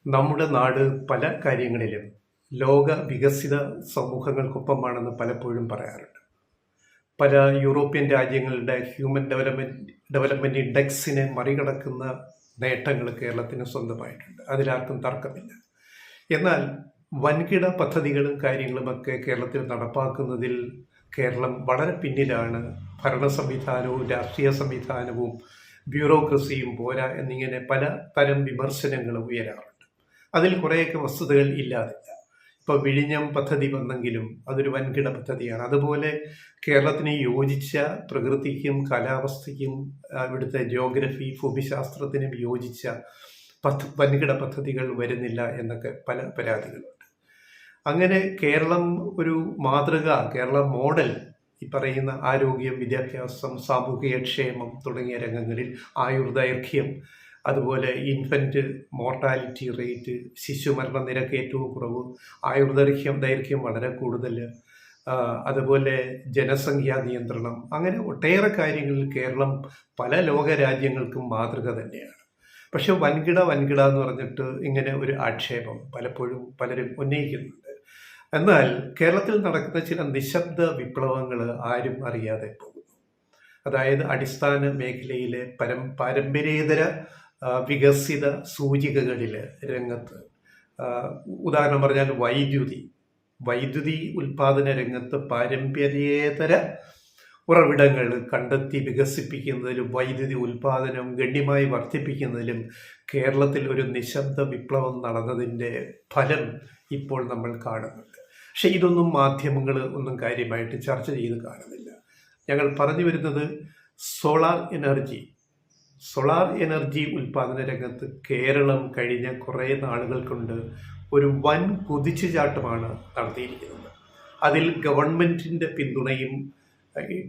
നമ്മുടെ നാട് പല കാര്യങ്ങളിലും ലോക വികസിത സമൂഹങ്ങൾക്കൊപ്പമാണെന്ന് പലപ്പോഴും പറയാറുണ്ട്. പല യൂറോപ്യൻ രാജ്യങ്ങളുടെ ഹ്യൂമൻ ഡെവലപ്മെൻറ്റ് ഇൻഡെക്സിനെ മറികടക്കുന്ന നേട്ടങ്ങൾ കേരളത്തിന് സ്വന്തമായിട്ടുണ്ട്. അതിലാർക്കും തർക്കമില്ല. എന്നാൽ വൻകിട പദ്ധതികളും കാര്യങ്ങളുമൊക്കെ കേരളത്തിൽ നടപ്പാക്കുന്നതിൽ കേരളം വളരെ പിന്നിലാണ്. ഭരണ സംവിധാനവും രാഷ്ട്രീയ സംവിധാനവും ബ്യൂറോക്രസിയും പോരാ എന്നിങ്ങനെ പല തരം വിമർശനങ്ങൾ ഉയരാറുണ്ട്. അതിൽ കുറേയൊക്കെ വസ്തുതകൾ ഇല്ലാതില്ല. ഇപ്പോൾ വിഴിഞ്ഞം പദ്ധതി വന്നെങ്കിലും അതൊരു വൻകിട പദ്ധതിയാണ്. അതുപോലെ കേരളത്തിന് യോജിച്ച പ്രകൃതിക്കും കാലാവസ്ഥയ്ക്കും ഇവിടുത്തെ ജിയോഗ്രഫി ഭൂമിശാസ്ത്രത്തിനും യോജിച്ച വൻകിട പദ്ധതികൾ വരുന്നില്ല എന്നൊക്കെ പല പരാതികളുണ്ട്. അങ്ങനെ കേരളം ഒരു മാതൃക, കേരള മോഡൽ ഈ പറയുന്ന ആരോഗ്യം, വിദ്യാഭ്യാസം, സാമൂഹിക ക്ഷേമം തുടങ്ങിയ രംഗങ്ങളിൽ ആയുർദൈർഘ്യം, അതുപോലെ ഇൻഫൻറ്റ് മോർട്ടാലിറ്റി റേറ്റ്, ശിശുമരണ നിരക്ക് ഏറ്റവും കുറവ്, ദൈർഘ്യം വളരെ കൂടുതൽ, അതുപോലെ ജനസംഖ്യാ നിയന്ത്രണം, അങ്ങനെ ഒട്ടേറെ കാര്യങ്ങളിൽ കേരളം പല ലോക രാജ്യങ്ങൾക്കും മാതൃക തന്നെയാണ്. പക്ഷെ വൻകിട എന്ന് പറഞ്ഞിട്ട് ഇങ്ങനെ ഒരു ആക്ഷേപം പലപ്പോഴും പലരും ഉന്നയിക്കുന്നുണ്ട്. എന്നാൽ കേരളത്തിൽ നടക്കുന്ന ചില നിശബ്ദ വിപ്ലവങ്ങൾ ആരും അറിയാതെ പോകുന്നു. അതായത് അടിസ്ഥാന മേഖലയിലെ പാരമ്പര്യേതര വികസിത സൂചികകളിൽ രംഗത്ത്, ഉദാഹരണം പറഞ്ഞാൽ വൈദ്യുതി ഉൽപാദന രംഗത്ത് പാരമ്പര്യേതര ഉറവിടങ്ങൾ കണ്ടെത്തി വികസിപ്പിക്കുന്നതിലും വൈദ്യുതി ഉൽപാദനം ഗണ്യമായി വർദ്ധിപ്പിക്കുന്നതിലും കേരളത്തിൽ ഒരു നിശബ്ദ വിപ്ലവം നടന്നതിൻ്റെ ഫലം ഇപ്പോൾ നമ്മൾ കാണുന്നുണ്ട്. പക്ഷെ ഇതൊന്നും മാധ്യമങ്ങൾ ഒന്നും കാര്യമായിട്ട് ചർച്ച ചെയ്ത് കാണുന്നില്ല. ഞങ്ങൾ പറഞ്ഞു വരുന്നത് സോളാർ എനർജി ഉൽപാദന രംഗത്ത് കേരളം കഴിഞ്ഞ കുറേ നാളുകൾ കൊണ്ട് ഒരു വൻ കുതിച്ചുചാട്ടമാണ് നടത്തിയിരിക്കുന്നത്. അതിൽ ഗവൺമെൻറ്റിൻ്റെ പിന്തുണയും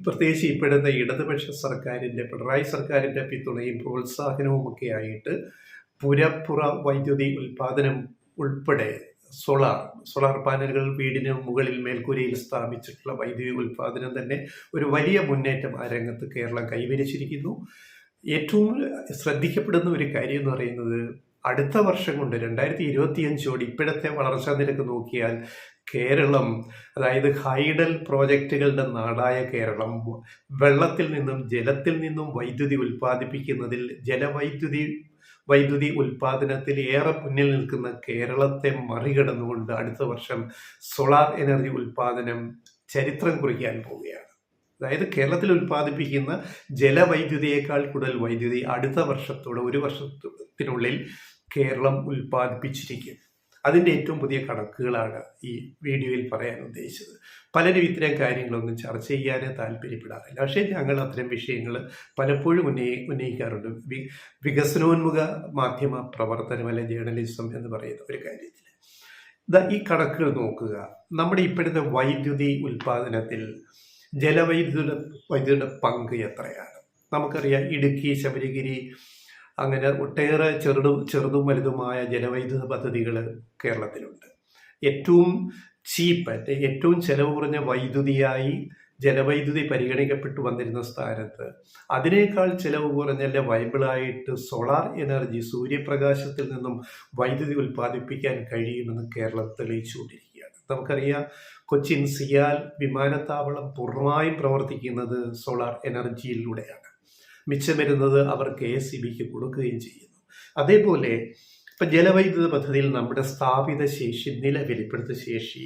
പ്രത്യേകിച്ച് ഇപ്പോഴത്തെ ഇടതുപക്ഷ സർക്കാരിൻ്റെ, പിണറായി സർക്കാരിൻ്റെ പിന്തുണയും പ്രോത്സാഹനവുമൊക്കെ ആയിട്ട് പുരപ്പുറ വൈദ്യുതി ഉൽപാദനം ഉൾപ്പെടെ സോളാർ പാനലുകൾ വീടിന് മുകളിൽ മേൽക്കൂരയിൽ സ്ഥാപിച്ചിട്ടുള്ള വൈദ്യുതി ഉൽപാദനം തന്നെ ഒരു വലിയ മുന്നേറ്റം ആ രംഗത്ത് കേരളം കൈവരിച്ചിരിക്കുന്നു. ഏറ്റവും ശ്രദ്ധിക്കപ്പെടുന്ന ഒരു കാര്യം എന്ന് പറയുന്നത് അടുത്ത വർഷം കൊണ്ട് 2025 ഇപ്പോഴത്തെ വളർച്ചാ നിരക്ക് നോക്കിയാൽ കേരളം, അതായത് ഹൈഡൽ പ്രോജക്റ്റുകളുടെ നാടായ കേരളം, വെള്ളത്തിൽ നിന്നും ജലത്തിൽ നിന്നും വൈദ്യുതി ഉൽപ്പാദിപ്പിക്കുന്നതിൽ വൈദ്യുതി ഉൽപാദനത്തിൽ ഏറെ മുന്നിൽ നിൽക്കുന്ന കേരളത്തെ മറികടന്നുകൊണ്ട് അടുത്ത വർഷം സോളാർ എനർജി ഉൽപാദനം ചരിത്രം കുറിക്കാൻ പോവുകയാണ്. അതായത് കേരളത്തിൽ ഉൽപ്പാദിപ്പിക്കുന്ന ജലവൈദ്യുതിയേക്കാൾ കൂടുതൽ വൈദ്യുതി അടുത്ത വർഷത്തോടെ, ഒരു വർഷത്തിനുള്ളിൽ കേരളം ഉൽപ്പാദിപ്പിച്ചിരിക്കും. അതിൻ്റെ ഏറ്റവും പുതിയ കണക്കുകളാണ് ഈ വീഡിയോയിൽ പറയാൻ ഉദ്ദേശിച്ചത്. പലരും ഇത്തരം കാര്യങ്ങളൊന്നും ചർച്ച ചെയ്യാനേ താല്പര്യപ്പെടാറില്ല. പക്ഷേ ഞങ്ങൾ അത്തരം വിഷയങ്ങൾ പലപ്പോഴും ഉന്നയിക്കാറുണ്ട്. വികസനോന്മുഖ മാധ്യമ പ്രവർത്തനം, അല്ലെ ജേർണലിസം എന്ന് പറയുന്ന ഒരു കാര്യത്തിൽ ഈ കണക്കുകൾ നോക്കുക. നമ്മുടെ ഇപ്പോഴത്തെ വൈദ്യുതി ഉൽപ്പാദനത്തിൽ വൈദ്യുതിയുടെ പങ്ക് എത്രയാണ്? നമുക്കറിയാം, ഇടുക്കി, ശബരിഗിരി, അങ്ങനെ ഒട്ടേറെ ചെറുതും വലുതുമായ ജലവൈദ്യുത പദ്ധതികൾ കേരളത്തിലുണ്ട്. ഏറ്റവും ചെലവ് കുറഞ്ഞ വൈദ്യുതിയായി ജലവൈദ്യുതി പരിഗണിക്കപ്പെട്ടു വന്നിരുന്ന സ്ഥാനത്ത് അതിനേക്കാൾ ചെലവ് കുറഞ്ഞ വൈബിളായിട്ട് സോളാർ എനർജി, സൂര്യപ്രകാശത്തിൽ നിന്നും വൈദ്യുതി ഉൽപ്പാദിപ്പിക്കാൻ കഴിയുമെന്ന് കേരളം തെളിയിച്ചുകൊണ്ടിരിക്കുകയാണ്. നമുക്കറിയാം, കൊച്ചിൻ സിയാൽ വിമാനത്താവളം പൂർണ്ണമായും പ്രവർത്തിക്കുന്നത് സോളാർ എനർജിയിലൂടെയാണ്. മിച്ചം വരുന്നത് അവർ KSEBക്ക് കൊടുക്കുകയും ചെയ്യുന്നു. അതേപോലെ ഇപ്പം ജലവൈദ്യുത പദ്ധതിയിൽ നമ്മുടെ സ്ഥാപിത ശേഷി, നിലവിലിപ്പെടുത്ത ശേഷി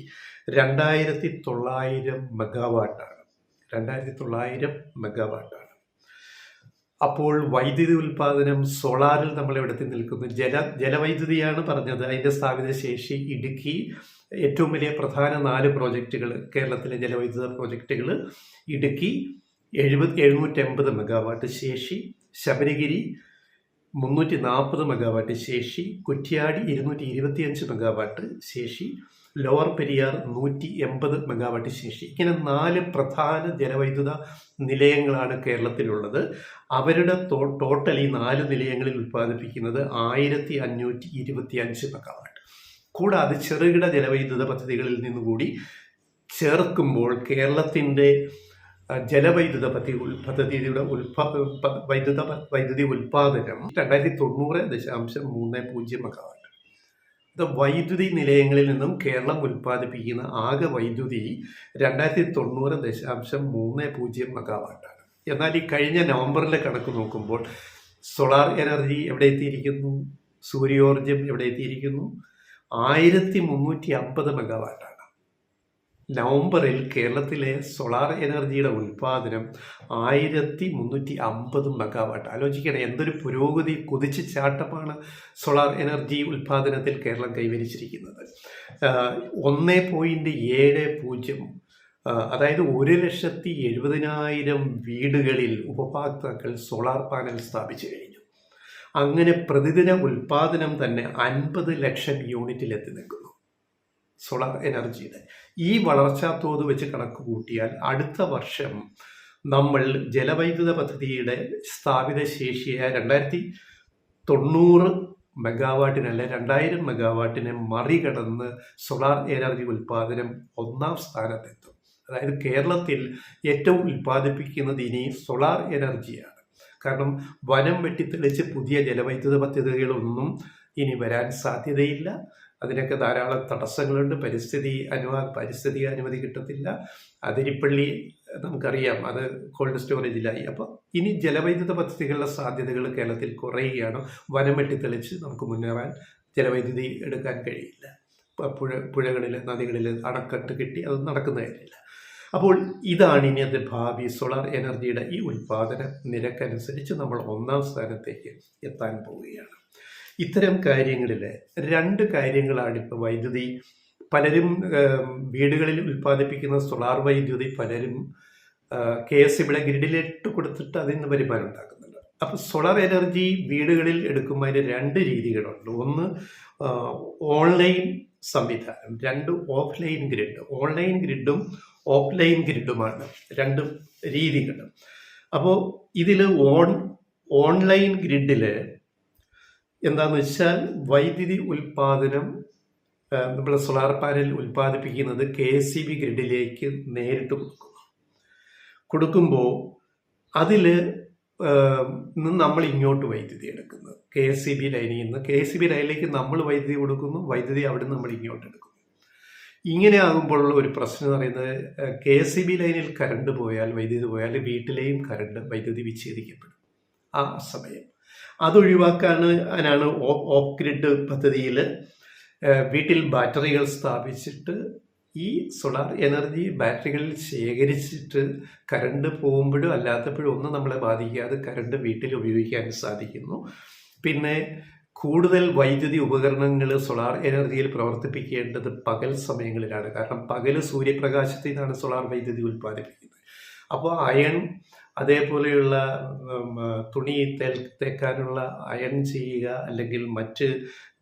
2900 മെഗാവാട്ടാണ്. 2900 മെഗാവാട്ടാണ്. അപ്പോൾ വൈദ്യുതി ഉൽപാദനം സോളാറിൽ നമ്മൾ എവിടത്തിൽ നിൽക്കുന്നു? ജലവൈദ്യുതിയാണ് പറഞ്ഞത്. അതിൻ്റെ സ്ഥാപിത ശേഷി ഇടുക്കി, ഏറ്റവും വലിയ പ്രധാന 4 പ്രോജക്റ്റുകൾ, കേരളത്തിലെ ജലവൈദ്യുത പ്രോജക്റ്റുകൾ, ഇടുക്കി 780 മെഗാവാട്ട് ശേഷി, ശബരിഗിരി 340 മെഗാവാട്ട് ശേഷി, കുറ്റ്യാടി 225 മെഗാവാട്ട് ശേഷി, ലോവർ പെരിയാർ 180 മെഗാവാട്ട് ശേഷി. ഇങ്ങനെ 4 പ്രധാന ജലവൈദ്യുത നിലയങ്ങളാണ് കേരളത്തിലുള്ളത്. അവരുടെ ടോട്ടൽ ഈ 4 നിലയങ്ങളിൽ ഉൽപ്പാദിപ്പിക്കുന്നത് 1525 മെഗാവാട്ട്. കൂടാതെ ചെറുകിട ജലവൈദ്യുത പദ്ധതികളിൽ നിന്നുകൂടി ചേർക്കുമ്പോൾ കേരളത്തിൻ്റെ ജലവൈദ്യുത പദ്ധതിയുടെ വൈദ്യുതി ഉൽപാദനം 2090.30 മെഗാവാട്ട്. വൈദ്യുതി നിലയങ്ങളിൽ നിന്നും കേരളം ഉൽപ്പാദിപ്പിക്കുന്ന ആകെ വൈദ്യുതി 2090.30 മെഗാവാട്ടാണ്. എന്നാൽ ഈ കഴിഞ്ഞ നവംബറിലെ കണക്ക് നോക്കുമ്പോൾ സോളാർ എനർജി എവിടെ എത്തിയിരിക്കുന്നു, സൂര്യോർജം എവിടെ എത്തിയിരിക്കുന്നു, 1350 മെഗാവാട്ടാണ്. നവംബറിൽ കേരളത്തിലെ സോളാർ എനർജിയുടെ ഉൽപ്പാദനം 1350 മെഗാവാട്ട്. ആലോചിക്കണം, എന്തൊരു പുരോഗതി, കുതിച്ചു ചാട്ടമാണ് സോളാർ എനർജി ഉൽപ്പാദനത്തിൽ കേരളം കൈവരിച്ചിരിക്കുന്നത്. 1.70, അതായത് 1,70,70,000 വീടുകളിൽ ഉപഭോക്താക്കൾ സോളാർ പാനൽ സ്ഥാപിച്ചു കഴിഞ്ഞു. അങ്ങനെ പ്രതിദിന ഉൽപ്പാദനം തന്നെ 50 ലക്ഷം യൂണിറ്റിലെത്തി നിൽക്കുന്നു സോളാർ എനർജിയുടെ. ഈ വളർച്ചാ തോത് വെച്ച് കണക്ക് കൂട്ടിയാൽ അടുത്ത വർഷം നമ്മൾ ജലവൈദ്യുത പദ്ധതിയുടെ സ്ഥാപിത ശേഷിയായ 2090 മെഗാവാട്ടിനല്ല 2000 മെഗാവാട്ടിനെ മറികടന്ന് സോളാർ എനർജി ഉൽപ്പാദനം 1ാം സ്ഥാനത്തെത്തും. അതായത് കേരളത്തിൽ ഏറ്റവും ഉൽപ്പാദിപ്പിക്കുന്നത് ഇനി സോളാർ എനർജിയാണ്. കാരണം വനം വെട്ടിത്തെളിച്ച് പുതിയ ജലവൈദ്യുത പദ്ധതികളൊന്നും ഇനി വരാൻ സാധ്യതയില്ല. അതിനൊക്കെ ധാരാളം തടസ്സങ്ങളുണ്ട്. പരിസ്ഥിതി അനുമതി കിട്ടത്തില്ല. അതിരിപ്പള്ളി നമുക്കറിയാം, അത് കോൾഡ് സ്റ്റോറേജിലായി. അപ്പോൾ ഇനി ജലവൈദ്യുത പദ്ധതികളുടെ സാധ്യതകൾ കേരളത്തിൽ കുറയുകയാണ്. വനം വെട്ടിത്തെളിച്ച് നമുക്ക് മുന്നേറാൻ ജലവൈദ്യുതി എടുക്കാൻ കഴിയില്ല. പുഴകളിൽ, നദികളിൽ അണക്കെട്ട് കെട്ടി അതൊന്നും നടക്കുന്ന കാര്യമില്ല. അപ്പോൾ ഇതാണ് ഇനി അത് ഭാവി. സോളാർ എനർജിയുടെ ഈ ഉൽപ്പാദന നിരക്കനുസരിച്ച് നമ്മൾ 1ാം സ്ഥാനത്തേക്ക് എത്താൻ പോവുകയാണ്. ഇത്തരം കാര്യങ്ങളിൽ 2 കാര്യങ്ങളാണ് ഇപ്പോൾ വൈദ്യുതി പലരും വീടുകളിൽ ഉൽപ്പാദിപ്പിക്കുന്ന സോളാർ വൈദ്യുതി പലരും KSEBിയുടെ ഗ്രിഡിലിട്ട് കൊടുത്തിട്ട് അതിൽ നിന്ന് വരുമാനം ഉണ്ടാക്കുന്നുണ്ട്. അപ്പോൾ സോളാർ എനർജി വീടുകളിൽ എടുക്കുമ്പോൾ അതിന് 2 രീതികളുണ്ട്. ഒന്ന് ഓൺലൈൻ സംവിധാനം, 2 ഓഫ്ലൈൻ ഗ്രിഡ്. ഓൺലൈൻ ഗ്രിഡും ഓഫ്ലൈൻ ഗ്രിഡുമാണ് 2 രീതികൾ. അപ്പോൾ ഇതിൽ ഓൺലൈൻ ഗ്രിഡിൽ എന്താണെന്ന് വെച്ചാൽ വൈദ്യുതി ഉൽപ്പാദനം നമ്മൾ സോളാർ പാനൽ ഉൽപ്പാദിപ്പിക്കുന്നത് KSEB ഗ്രിഡിലേക്ക് നേരിട്ട് കൊടുക്കുമ്പോൾ അതിൽ നിന്ന് നമ്മൾ ഇങ്ങോട്ട് വൈദ്യുതി എടുക്കുന്നത് KSEB ലൈനിൽ നിന്ന്. KSEB ലൈനിലേക്ക് നമ്മൾ വൈദ്യുതി കൊടുക്കുന്നു, വൈദ്യുതി അവിടെ നിന്ന് നമ്മൾ ഇങ്ങോട്ട് എടുക്കുന്നു. ഇങ്ങനെ ആകുമ്പോഴുള്ള ഒരു പ്രശ്നം എന്ന് പറയുന്നത് KSEB ലൈനിൽ കറണ്ട് പോയാൽ, വൈദ്യുതി പോയാൽ വീട്ടിലെയും വൈദ്യുതി വിച്ഛേദിക്കപ്പെടും ആ സമയം. അതൊഴിവാക്കാനാണ് ഓഫ് ഗ്രിഡ് പദ്ധതിയിൽ വീട്ടിൽ ബാറ്ററികൾ സ്ഥാപിച്ചിട്ട് ഈ സോളാർ എനർജി ബാറ്ററികളിൽ ശേഖരിച്ചിട്ട് കറണ്ട് പോകുമ്പോഴും അല്ലാത്തപ്പോഴും ഒന്നും നമ്മളെ ബാധിക്കാതെ കറണ്ട് വീട്ടിൽ ഉപയോഗിക്കാൻ സാധിക്കുന്നു. പിന്നെ കൂടുതൽ വൈദ്യുതി ഉപകരണങ്ങൾ സോളാർ എനർജിയിൽ പ്രവർത്തിപ്പിക്കേണ്ടത് പകൽ സമയങ്ങളിലാണ്. കാരണം പകൽ സൂര്യപ്രകാശത്തിൽ നിന്നാണ് സോളാർ വൈദ്യുതി ഉൽപ്പാദിപ്പിക്കുന്നത്. അപ്പോൾ അയൺ, അതേപോലെയുള്ള തുണി തേക്കാനുള്ള അയൺ ചെയ്യുക, അല്ലെങ്കിൽ മറ്റ്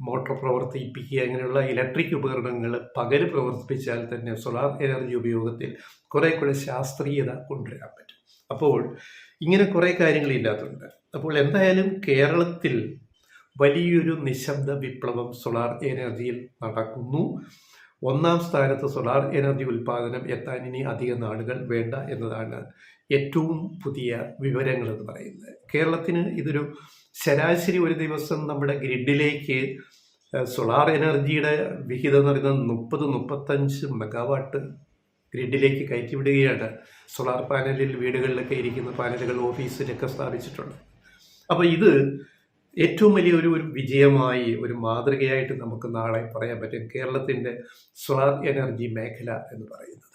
മോട്ടോർ പ്രവർത്തിപ്പിക്കുക, അങ്ങനെയുള്ള ഇലക്ട്രിക് ഉപകരണങ്ങൾ പകൽ പ്രവർത്തിപ്പിച്ചാൽ തന്നെ സോളാർ എനർജി ഉപയോഗത്തിൽ കുറേ ശാസ്ത്രീയത കൊണ്ടുവരാൻ പറ്റും. അപ്പോൾ ഇങ്ങനെ കുറേ കാര്യങ്ങൾ ഇല്ലാത്തതുണ്ട്. അപ്പോൾ എന്തായാലും കേരളത്തിൽ വലിയൊരു നിശബ്ദ വിപ്ലവം സോളാർ എനർജിയിൽ നടക്കുന്നു. 1ാം സ്ഥാനത്ത് സോളാർ എനർജി ഉൽപ്പാദനം എത്താൻ ഇനി അധിക നാളുകൾ വേണ്ട എന്നതാണ് ഏറ്റവും പുതിയ വിവരങ്ങൾ എന്ന് പറയുന്നത്. കേരളത്തിന് ഇതൊരു ശരാശരി ഒരു ദിവസം നമ്മുടെ ഗ്രിഡിലേക്ക് സോളാർ എനർജിയുടെ വിഹിതം എന്ന് പറയുന്നത് 30-35 മെഗാവാട്ട് ഗ്രിഡിലേക്ക് കയറ്റിവിടുകയാണ്. സോളാർ പാനലിൽ വീടുകളിലൊക്കെ ഇരിക്കുന്ന പാനലുകൾ ഓഫീസിലൊക്കെ സ്ഥാപിച്ചിട്ടുണ്ട്. അപ്പോൾ ഇത് ഏറ്റവും വലിയ ഒരു വിജയമായി, ഒരു മാതൃകയായിട്ട് നമുക്ക് നാളെ പറയാൻ പറ്റും കേരളത്തിൻ്റെ സോളാർ എനർജി മേഖല എന്ന് പറയുന്നത്.